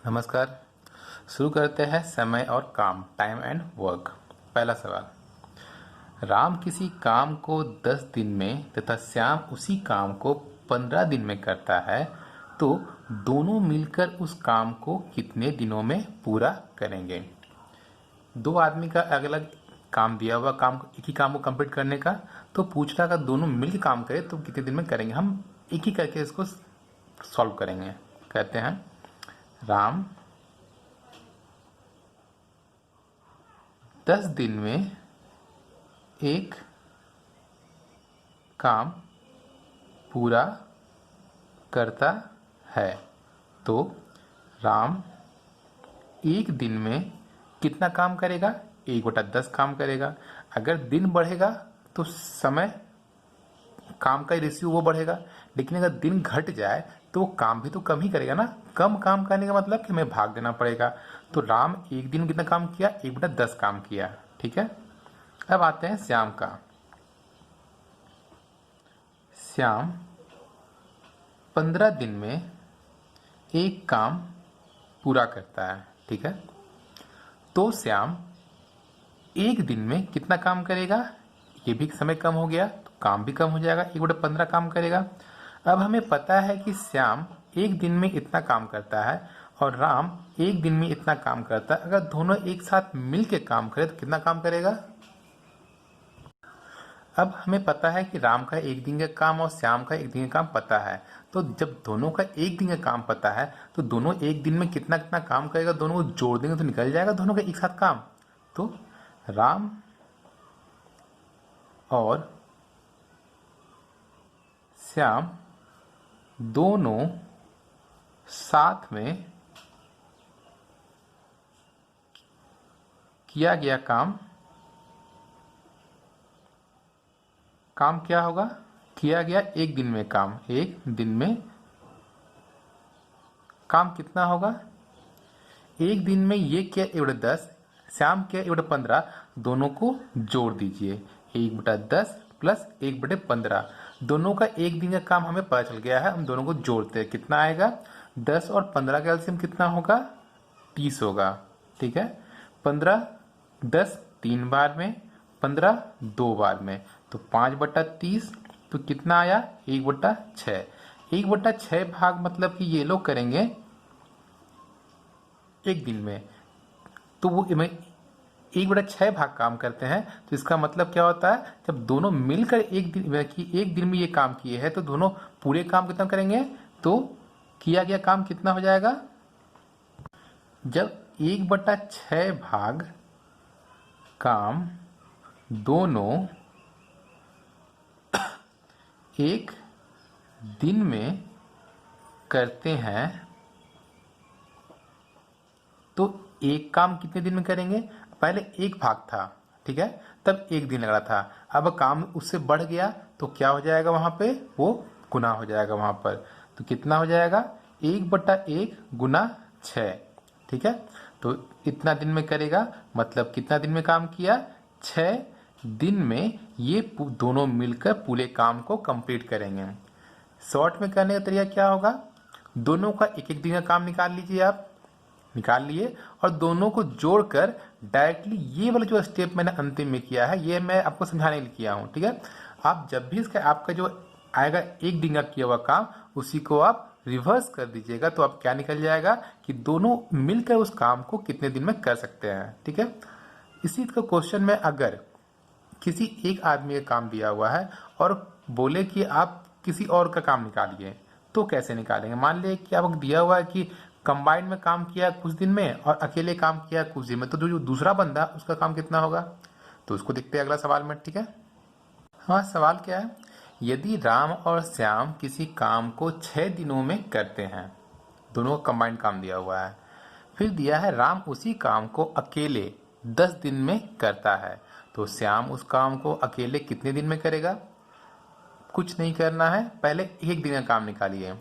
नमस्कार। शुरू करते हैं समय और काम, टाइम एंड वर्क। पहला सवाल, राम किसी काम को 10 दिन में तथा श्याम उसी काम को 15 दिन में करता है, तो दोनों मिलकर उस काम को कितने दिनों में पूरा करेंगे? दो आदमी का अलग अलग काम दिया हुआ, काम एक ही काम को कंप्लीट करने का, तो पूछ रहा अगर दोनों मिलकर काम करें तो कितने दिन में करेंगे। हम एक ही करके इसको सॉल्व करेंगे। कहते हैं राम 10 दिन में एक काम पूरा करता है, तो राम एक दिन में कितना काम करेगा? 1/10 काम करेगा। अगर दिन बढ़ेगा तो समय, काम का रेशियो वो बढ़ेगा, लेकिन अगर दिन घट जाए तो वो काम भी तो कम ही करेगा ना। कम काम करने का मतलब कि हमें भाग देना पड़ेगा। तो राम एक दिन में कितना काम किया? 1/10 काम किया। ठीक है। अब आते हैं श्याम का। श्याम 15 दिन में एक काम पूरा करता है। ठीक है। तो श्याम एक दिन में कितना काम करेगा? ये भी समय कम हो गया तो काम भी कम हो जाएगा, 1/15 काम करेगा। अब हमें पता है कि श्याम एक दिन में इतना काम करता है और राम एक दिन में इतना काम करता है। अगर दोनों एक साथ मिलकर काम करें तो कितना काम करेगा? अब हमें पता है कि राम का एक दिन का काम और श्याम का एक दिन का काम पता है, तो जब दोनों का एक दिन का काम पता है तो दोनों एक दिन में कितना कितना काम करेगा, दोनों को जोड़ देंगे तो निकल जाएगा दोनों का एक साथ काम। तो राम और श्याम दोनों साथ में किया गया काम क्या होगा? किया गया एक दिन में काम, एक दिन में काम कितना होगा? एक दिन में ये किया 1/10, श्याम किया 1/15, दोनों को जोड़ दीजिए। 1/10 प्लस 1/15, दोनों का एक दिन का काम हमें पता चल गया है। हम दोनों को जोड़ते हैं, कितना आएगा? 10 और 15 का एलसीएम कितना होगा? 30 होगा। ठीक है। 15 10 3 बार में, 15 2 बार में, तो 5/30, तो कितना आया? 1/6। 1/6 भाग मतलब कि ये लोग करेंगे एक दिन में, तो वो 1/6 भाग काम करते हैं। तो इसका मतलब क्या होता है? जब दोनों मिलकर एक दिन में ये काम किए हैं तो दोनों पूरे काम कितना करेंगे? तो किया गया काम कितना हो जाएगा? जब 1/6 भाग काम दोनों एक दिन में करते हैं तो एक काम कितने दिन में करेंगे? पहले एक भाग था, ठीक है, तब एक दिन लग रहा था। अब काम उससे बढ़ गया तो क्या हो जाएगा? वहां पे वो गुना हो जाएगा वहां पर। तो कितना हो जाएगा? 1/1 गुना 6। ठीक है। तो इतना दिन में करेगा, मतलब कितना दिन में काम किया? 6 दिन में ये दोनों मिलकर पूरे काम को कंप्लीट करेंगे। शॉर्ट में करने का तरीका क्या होगा? दोनों का एक एक दिन का काम निकाल लीजिए, आप निकाल लिए और दोनों को जोड़कर डायरेक्टली ये वाला जो स्टेप मैंने अंतिम में किया है ये मैं आपको समझाने के लिए किया हूं। ठीक है। आप जब भी इसका आपका जो आएगा एक दिन का किया हुआ काम, उसी को आप रिवर्स कर दीजिएगा, तो आप क्या निकल जाएगा कि दोनों मिलकर उस काम को कितने दिन में कर सकते हैं। ठीक है। इसी का क्वेश्चन में अगर किसी एक आदमी का काम दिया हुआ है और बोले कि आप किसी और का काम निकालिए, तो कैसे निकालेंगे? मान लिया कि आपको दिया हुआ है कि कंबाइंड में काम किया कुछ दिन में और अकेले काम किया कुछ दिन में, तो जो दूसरा बंदा उसका काम कितना होगा? तो उसको देखते हैं अगला सवाल में। ठीक है। हाँ, सवाल क्या है? यदि राम और श्याम किसी काम को 6 दिनों में करते हैं, दोनों का कंबाइंड काम दिया हुआ है, फिर दिया है राम उसी काम को अकेले 10 दिन में करता है, तो श्याम उस काम को अकेले कितने दिन में करेगा? कुछ नहीं करना है, पहले एक दिन का काम निकालिए।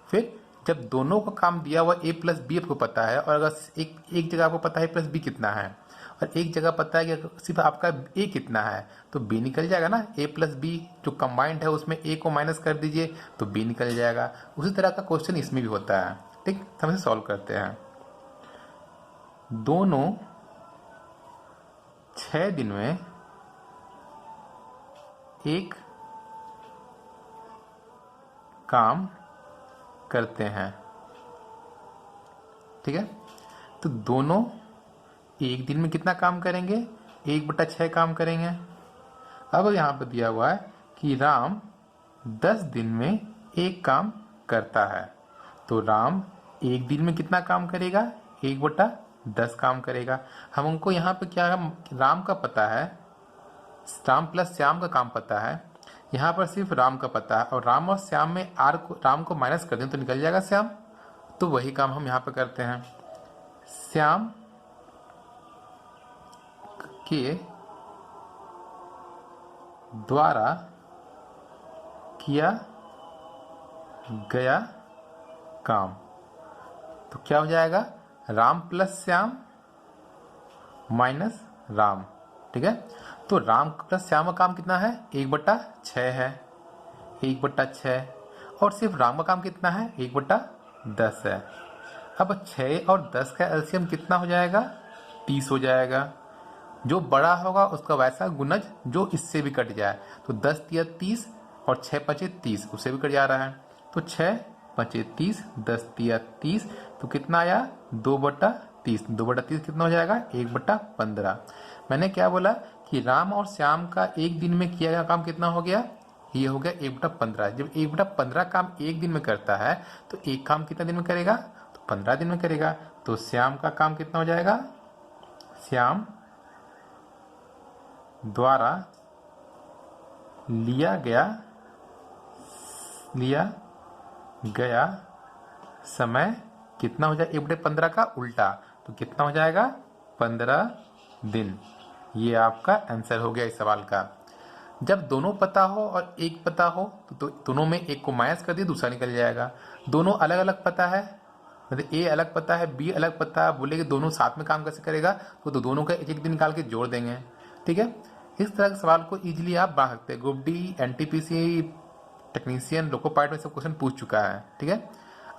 फिर जब दोनों का काम दिया हुआ a प्लस बी आपको पता है, और अगर एक जगह आपको पता है प्लस बी कितना है और एक जगह पता है कि सिर्फ आपका a कितना है, तो b निकल जाएगा ना। a प्लस बी जो कंबाइंड है उसमें a को माइनस कर दीजिए तो b निकल जाएगा। उसी तरह का क्वेश्चन इसमें भी होता है। ठीक, हम इसे सॉल्व करते हैं। दोनों 6 दिन में एक काम करते हैं। ठीक है, तो दोनों एक दिन में कितना काम करेंगे? 1/6 काम करेंगे। अब यहाँ पर दिया हुआ है कि राम 10 दिन में एक काम करता है, तो राम एक दिन में कितना काम करेगा? 1/10 काम करेगा। हमको यहाँ पे क्या, राम का पता है, राम प्लस श्याम का काम पता है, यहाँ पर सिर्फ राम का पता है, और राम और श्याम में राम को माइनस कर दें तो निकल जाएगा श्याम। तो वही काम हम यहाँ पे करते हैं। श्याम के द्वारा किया गया काम, तो क्या हो जाएगा? Ram plus Shyam minus Ram. ठीक है, तो राम प्लस श्याम का काम कितना है? 1/6 है, 1/6, और सिर्फ राम का काम कितना है? 1/10 है। अब 6 और 10 का एलसीएम कितना हो जाएगा? 30 हो जाएगा। जो बड़ा होगा उसका वैसा गुणज जो इससे भी कट जाए, तो 10 तिया 30 और 6 5 30, उससे भी कट जा रहा है, तो 6 5 30, 10 तिया 30, तो कितना आया? 2/30। 2/30 कितना हो जाएगा? 1/15। मैंने क्या बोला कि राम और श्याम का एक दिन में किया गया काम कितना हो गया? ये हो गया 1/15। जब 1/15 काम एक दिन में करता है तो एक काम कितना दिन में करेगा? तो 15 दिन में करेगा। तो श्याम का काम कितना हो जाएगा? श्याम द्वारा लिया गया समय कितना हो जाएगा? 1/15 का उल्टा, तो कितना हो जाएगा? 15 दिन। ये आपका आंसर हो गया इस सवाल का। जब दोनों पता हो और एक पता हो तो दोनों में एक को माइनस कर दिए, दूसरा निकल जाएगा। दोनों अलग अलग पता है, मतलब ए अलग पता है, बी अलग पता है, बोले कि दोनों साथ में काम कैसे करेगा, तो दोनों का एक एक दिन निकाल के जोड़ देंगे। ठीक है, इस तरह के सवाल को इजीली आप बना सकते हैं। Group D, NTPC, technician, loco pilot में सब क्वेश्चन पूछ चुका है। ठीक है,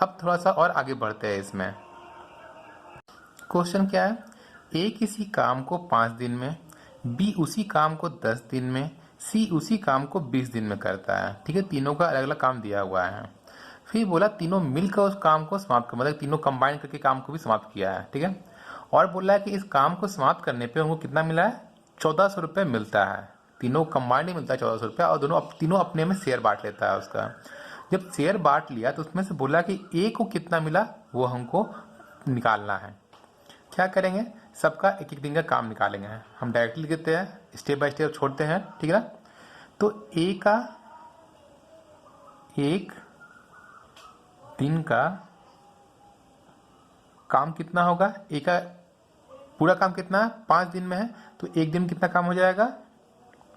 अब थोड़ा सा और आगे बढ़ते हैं। इसमें क्वेश्चन क्या है? ए किसी काम को 5 दिन में, बी उसी काम को 10 दिन में, सी उसी काम को 20 दिन में करता है। ठीक है, तीनों का अलग अलग काम दिया हुआ है। फिर बोला तीनों मिलकर उस काम को समाप्त कर, मतलब तीनों कंबाइन करके काम को भी समाप्त किया है। ठीक है, और बोला है कि इस काम को समाप्त करने पे उनको कितना मिला है? 1400 रुपये मिलता है। तीनों कंबाइंड ही मिलता है 1400 रुपया, और तीनों अपने में शेयर बांट लेता है उसका। जब शेयर बांट लिया तो उसमें से बोला कि ए को कितना मिला वो हमको निकालना है। क्या करेंगे? सबका एक एक दिन का काम निकालेंगे। हम डायरेक्टली लिख देते हैं, स्टेप बाय स्टेप छोड़ते हैं। ठीक है ना, तो ए का एक दिन का काम कितना होगा? ए का पूरा काम कितना है? 5 दिन में है, तो एक दिन में कितना काम हो जाएगा?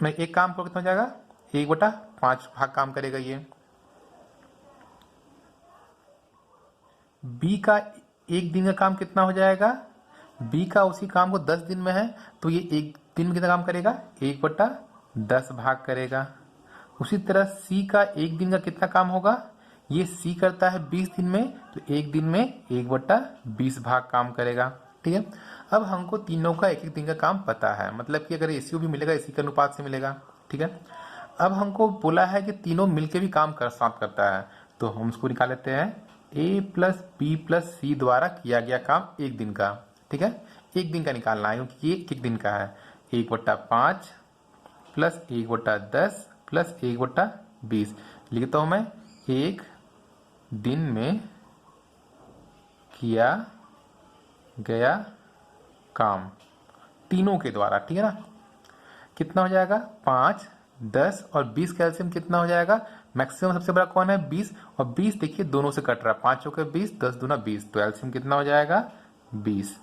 मैं एक काम को कितना हो जाएगा? 1/5 भाग काम करेगा ये। बी का एक दिन का काम कितना हो जाएगा? बी का उसी काम को 10 दिन में है, तो ये एक दिन में कितना काम करेगा? 1/10 भाग करेगा। उसी तरह सी का एक दिन का कितना काम होगा? ये सी करता है 20 दिन में, तो एक दिन में 1/20 भाग काम करेगा। ठीक है, अब हमको तीनों का एक एक दिन का काम पता है, मतलब कि अगर एसीओ भी मिलेगा इसी के अनुपात से मिलेगा। ठीक है, अब हमको बोला है कि तीनों मिलके भी काम साथ करता है, तो हम उसको निकाल लेते हैं। ए प्लस बी प्लस सी द्वारा किया गया काम एक दिन का। ठीक है, एक दिन का निकालना है क्योंकि ये एक दिन का है। 1/5 प्लस 1/10 प्लस 1/20 लिखता हूं मैं। एक दिन में किया गया काम तीनों के द्वारा। ठीक है ना, कितना हो जाएगा? 5, 10 और 20 का एलसीएम कितना हो जाएगा? मैक्सिमम सबसे बड़ा कौन है? 20, और 20 देखिए दोनों से कट रहा है। 5 चौके 20, 10 दूना 20, तो एलसीएम कितना हो जाएगा? 20।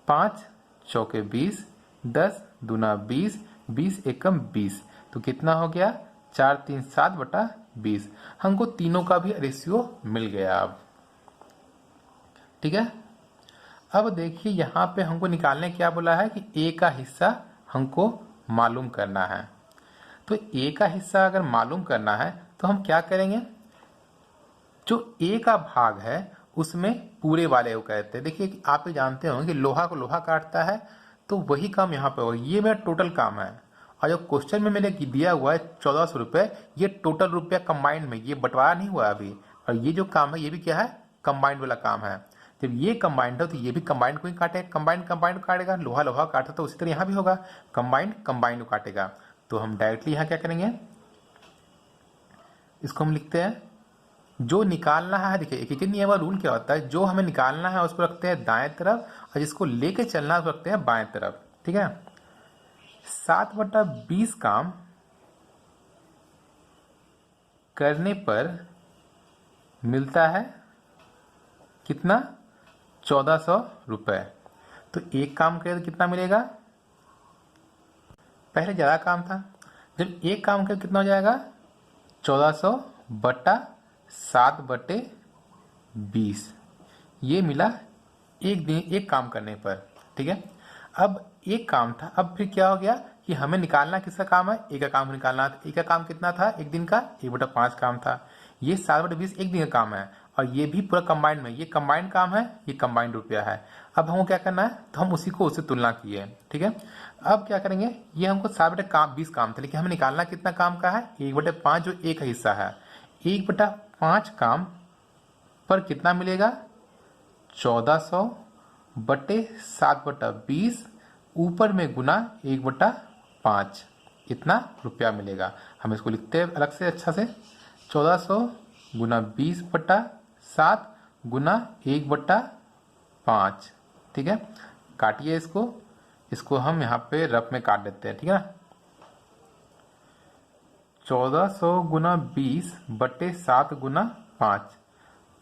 5 चौके 20, 10 दूना 20, 20 एकम 20, तो कितना हो गया? 4 3 7/20। हमको तीनों का भी रेशियो मिल गया अब। ठीक है, अब देखिए यहाँ पे हमको निकालने क्या बोला है कि ए का हिस्सा हमको मालूम करना है। तो ए का हिस्सा अगर मालूम करना है तो हम क्या करेंगे? जो ए का भाग है उसमें पूरे वाले को कहते हैं। देखिए आप ये जानते होंगे कि लोहा को लोहा काटता है, तो वही काम यहाँ पे होगा। ये मेरा टोटल काम है, और जो क्वेश्चन में मैंने दिया हुआ है 1400 रुपये, ये टोटल रुपया कंबाइंड में, ये बंटवारा नहीं हुआ अभी। और ये जो काम है ये भी क्या है, कंबाइंड वाला काम है। जब ये कंबाइंड हो तो ये भी कंबाइंड को ही काटेगा, कंबाइंड कंबाइंड को काटेगा। लोहा लोहा काटता तो उसी तरह यहाँ भी होगा, कंबाइंड कंबाइंड को काटेगा। तो हम डायरेक्टली यहाँ क्या करेंगे, इसको हम लिखते हैं जो निकालना है। देखिए एक एक नियम का रूल क्या होता है, जो हमें निकालना है उसको रखते हैं दाएं तरफ, और जिसको लेके चलना है उसको रखते हैं बाएं तरफ। ठीक है, 7/20 काम करने पर मिलता है कितना, 1400 रुपये। तो एक काम करे तो कितना मिलेगा, पहले ज़्यादा काम था, जब एक काम करे कितना हो जाएगा, 1400 बटा 7/20, ये मिला एक दिन एक काम करने पर। ठीक है, अब एक काम था, अब फिर क्या हो गया कि हमें निकालना किसका काम है, एक का काम निकालना था। एक का काम कितना था, एक दिन का 1/5 काम था। ये 7/20 एक दिन का काम है, और ये भी पूरा कंबाइंड में, ये कंबाइंड काम है, ये कंबाइंड रुपया है। अब हमको क्या करना है, तो हम उसी को उससे तुलना किए। ठीक है, अब क्या करेंगे, ये हमको 7/20 काम था, लेकिन हमें निकालना कितना काम का है, 1/5 जो एक का हिस्सा है। 1/5 काम पर कितना मिलेगा, 1400 बटे 7/20, ऊपर में गुना 1/5, इतना रुपया मिलेगा। हम इसको लिखते हैं अलग से अच्छा से, 1400 गुना 20/7 गुना 1/5। ठीक है, काटिए इसको हम यहाँ पे रफ में काट देते हैं। ठीक है ना, 1400 गुना 20 बटे 7 गुना 5,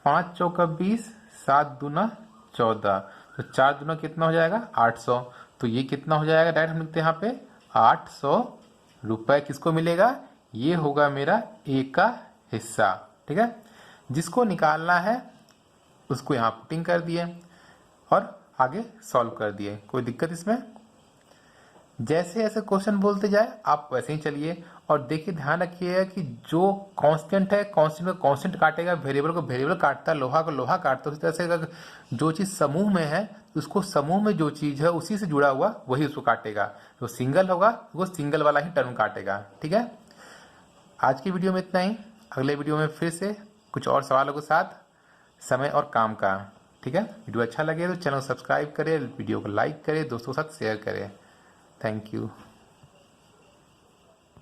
5 चौका 20, 7 दूना 14, तो 4 दूना कितना हो जाएगा, 800। तो ये कितना हो जाएगा, डायरेक्ट हम लिखते हैं यहाँ पे 800 रुपये किसको मिलेगा, ये होगा मेरा एक का हिस्सा। ठीक है, जिसको निकालना है उसको यहाँ पुटिंग कर दिए और आगे सॉल्व कर दिए। कोई दिक्कत इसमें, जैसे ऐसे क्वेश्चन बोलते जाए आप वैसे ही चलिए। और देखिए ध्यान रखिएगा कि जो कांस्टेंट है, कांस्टेंट को कांस्टेंट काटेगा, वेरिएबल को वेरिएबल काटता है, लोहा को लोहा काटता है। उसी तरह से अगर जो चीज़ समूह में है, उसको समूह में जो चीज़ है उसी से जुड़ा हुआ वही उसको काटेगा। जो सिंगल होगा वो सिंगल वाला ही टर्म काटेगा। ठीक है, आज की वीडियो में इतना ही। अगले वीडियो में फिर से कुछ और सवालों के साथ, समय और काम का। ठीक है, वीडियो अच्छा लगे तो चैनल सब्सक्राइब करें, वीडियो को लाइक करें, दोस्तों के साथ शेयर करें। Thank you.